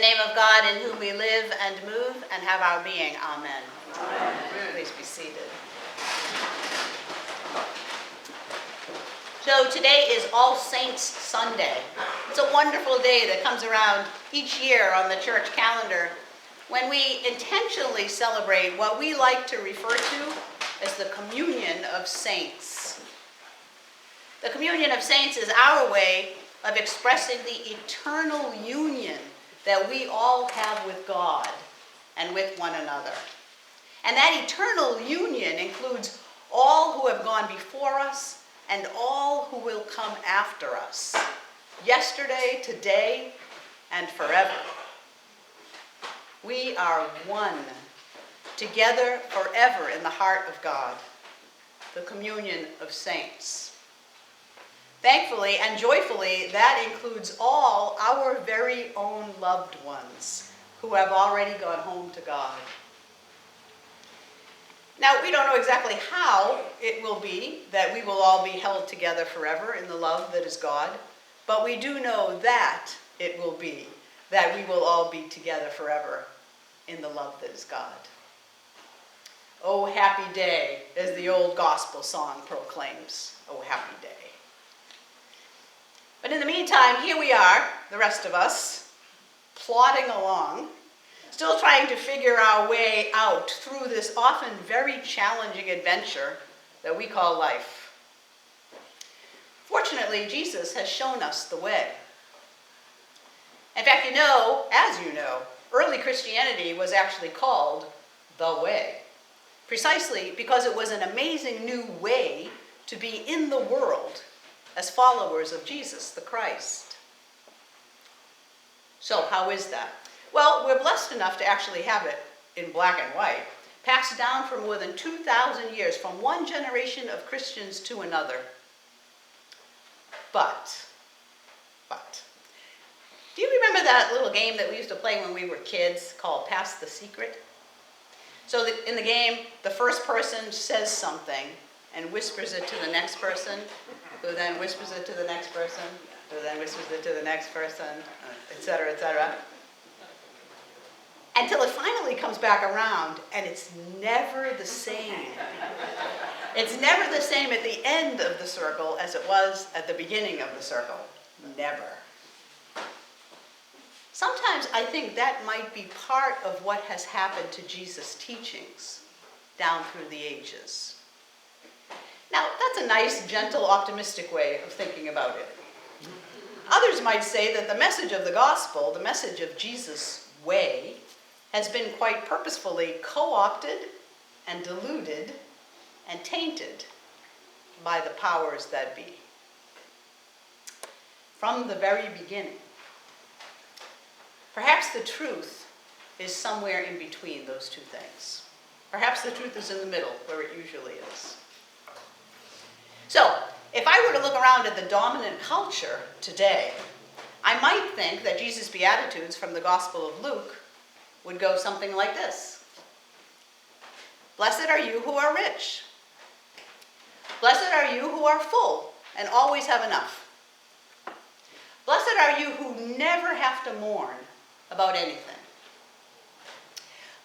the name of God, in whom we live and move and have our being. Amen. Amen. Please be seated. So today is All Saints Sunday. It's a wonderful day that comes around each year on the church calendar when we intentionally celebrate what we like to refer to as the communion of saints. The communion of saints is our way of expressing the eternal union that we all have with God and with one another. And that eternal union includes all who have gone before us and all who will come after us, yesterday, today, and forever. We are one, together forever in the heart of God, the communion of saints. Thankfully and joyfully, that includes all our very own loved ones who have already gone home to God. Now, we don't know exactly how it will be that we will all be held together forever in the love that is God, but we do know that it will be that we will all be together forever in the love that is God. Oh, happy day, as the old gospel song proclaims. Oh, happy day. But in the meantime, here we are, the rest of us, plodding along, still trying to figure our way out through this often very challenging adventure that we call life. Fortunately, Jesus has shown us the way. In fact, as you know, early Christianity was actually called the way, precisely because it was an amazing new way to be in the world as followers of Jesus, the Christ. So how is that? Well, we're blessed enough to actually have it in black and white, passed down for more than 2,000 years from one generation of Christians to another. But, do you remember that little game that we used to play when we were kids called Pass the Secret? So in the game, the first person says something and whispers it to the next person, who then whispers it to the next person, who then whispers it to the next person, etc., etc. Until it finally comes back around, and it's never the same. It's never the same at the end of the circle as it was at the beginning of the circle. Never. Sometimes I think that might be part of what has happened to Jesus' teachings down through the ages. Now, that's a nice, gentle, optimistic way of thinking about it. Others might say that the message of the gospel, the message of Jesus' way, has been quite purposefully co-opted and diluted and tainted by the powers that be. From the very beginning. Perhaps the truth is somewhere in between those two things. Perhaps the truth is in the middle, where it usually is. So, if I were to look around at the dominant culture today, I might think that Jesus' Beatitudes from the Gospel of Luke would go something like this. Blessed are you who are rich. Blessed are you who are full and always have enough. Blessed are you who never have to mourn about anything.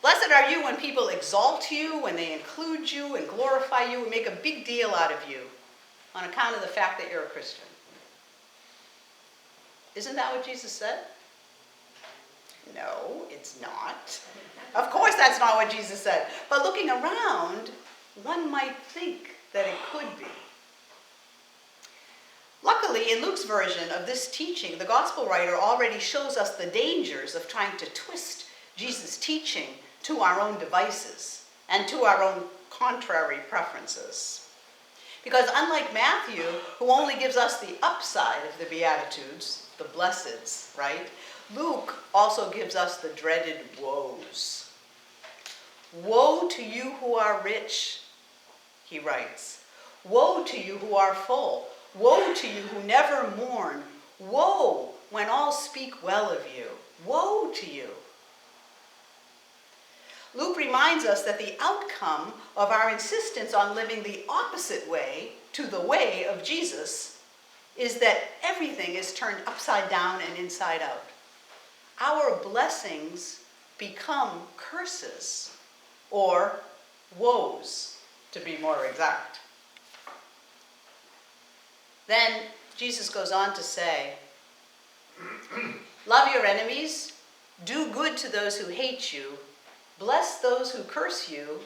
Blessed are you when people exalt you, when they include you and glorify you and make a big deal out of you on account of the fact that you're a Christian. Isn't that what Jesus said? No, it's not. Of course that's not what Jesus said. But looking around, one might think that it could be. Luckily, in Luke's version of this teaching, the gospel writer already shows us the dangers of trying to twist Jesus' teaching to our own devices and to our own contrary preferences. Because unlike Matthew, who only gives us the upside of the Beatitudes, the blesseds, right? Luke also gives us the dreaded woes. Woe to you who are rich, he writes. Woe to you who are full. Woe to you who never mourn. Woe when all speak well of you. Woe to you. Luke reminds us that the outcome of our insistence on living the opposite way to the way of Jesus is that everything is turned upside down and inside out. our blessings become curses, or woes, to be more exact. Then Jesus goes on to say, love your enemies, do good to those who hate you, bless those who curse you,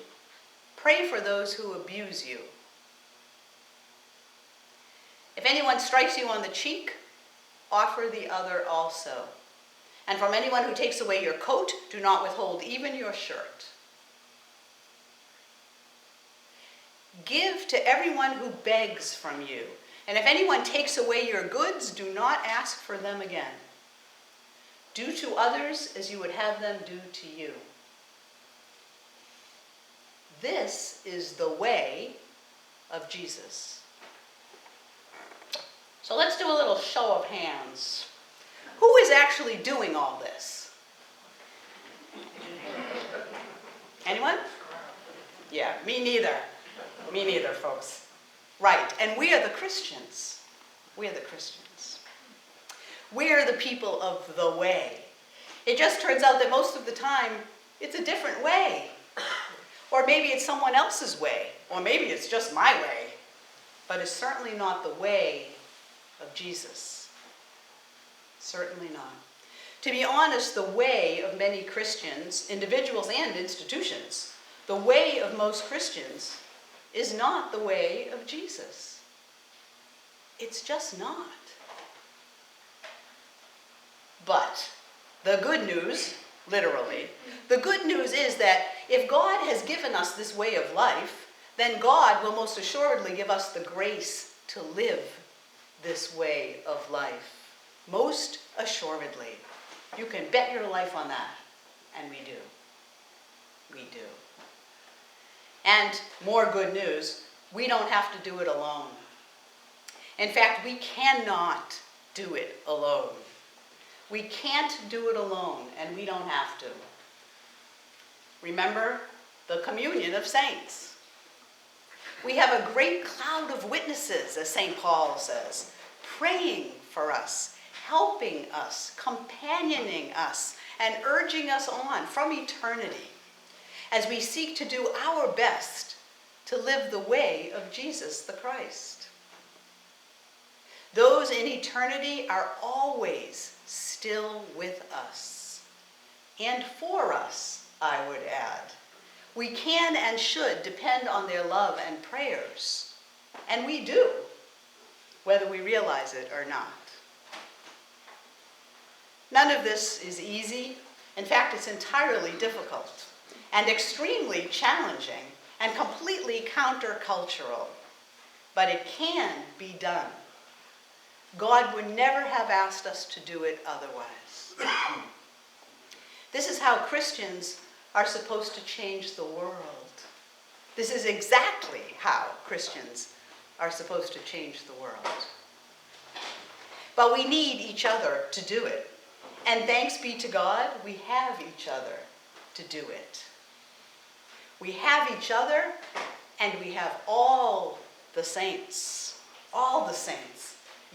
pray for those who abuse you. If anyone strikes you on the cheek, offer the other also. And from anyone who takes away your coat, do not withhold even your shirt. Give to everyone who begs from you. And if anyone takes away your goods, do not ask for them again. Do to others as you would have them do to you. This is the way of Jesus. So let's do a little show of hands. Who is actually doing all this? Anyone? Yeah, me neither. Me neither, folks. Right, and we are the Christians. We are the Christians. We are the people of the way. It just turns out that most of the time, it's a different way. Or maybe it's someone else's way. Or maybe it's just my way. But it's certainly not the way of Jesus. Certainly not. To be honest, the way of many Christians, individuals and institutions, the way of most Christians is not the way of Jesus. It's just not. But the good news, literally, the good news is that if God has given us this way of life, then God will most assuredly give us the grace to live this way of life. Most assuredly. You can bet your life on that. And we do. We do. And more good news, we don't have to do it alone. In fact, we cannot do it alone. We can't do it alone, and we don't have to. Remember the communion of saints. We have a great cloud of witnesses, as St. Paul says, praying for us, helping us, companioning us, and urging us on from eternity as we seek to do our best to live the way of Jesus the Christ. Those in eternity are always still with us, and for us, I would add. We can and should depend on their love and prayers, and we do, whether we realize it or not. None of this is easy. In fact, it's entirely difficult and extremely challenging and completely countercultural. But it can be done. God would never have asked us to do it otherwise. This is how Christians are supposed to change the world. This is exactly how Christians are supposed to change the world. But we need each other to do it. And thanks be to God, we have each other to do it. We have each other, and we have all the saints,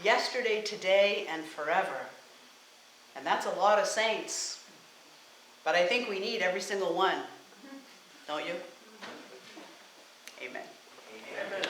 yesterday, today, and forever. And that's a lot of saints. But I think we need every single one. Don't you? Amen. Amen.